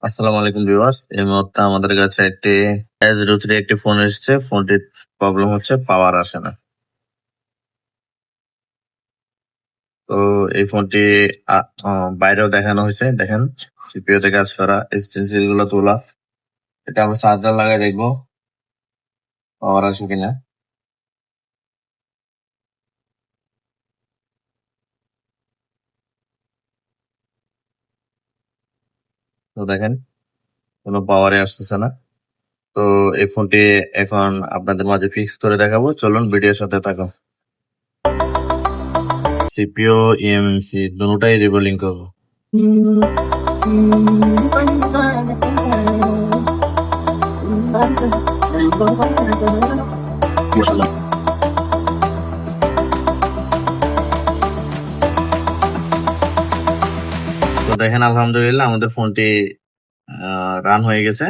আসসালামু আলাইকুম ভিউয়ার্স। এই মুহূর্তে আমাদের কাছে একটি S03 একটি ফোন এসেছে। ফোনটির প্রবলেম হচ্ছে পাওয়ার আসে না। তো এই ফোনটি আ অ বাইরেও দেখানো হয়েছে। দেখেন সিপিইউ তে কাজ করা, স্টেনসিল গুলো তোলা। এটা আমরা চার্জার লাগায় দেখবো পাওয়ার আসে কিনা। তো দেখেন কোনো পাওয়ারই আসতেছে না। তো এই ফোনটি এখন আপনাদের মাঝে ফিক্স করে দেখাবো। চলুন ভিডিওর সাথে থাকুন। সিপিইউ, eMMC দুটোটাই রিবোলিং করবো। তো দেখেন আলহামদুলিল্লাহ আমাদের ফোনটি রান হয়ে গেছে।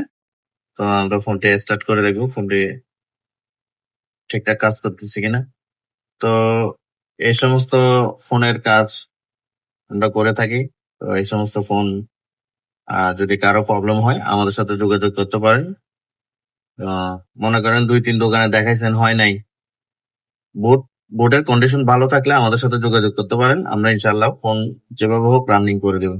তো আমরা ফোনটি স্টার্ট করে দেখবো ফোনটি ঠিকঠাক কাজ করতেছে কিনা। তো এই সমস্ত ফোনের কাজ আমরা করে থাকি। তো এই সমস্ত ফোন যদি কারো প্রবলেম হয় আমাদের সাথে যোগাযোগ করতে পারেন। মনে করেন 2-3 দোকানে দেখাইছেন হয় নাই, বোর্ড বোর্ডের কন্ডিশন ভালো থাকলে আমাদের সাথে যোগাযোগ করতে পারেন। আমরা ইনশাল্লাহ ফোন যেভাবে হোক রানিং করে দেব।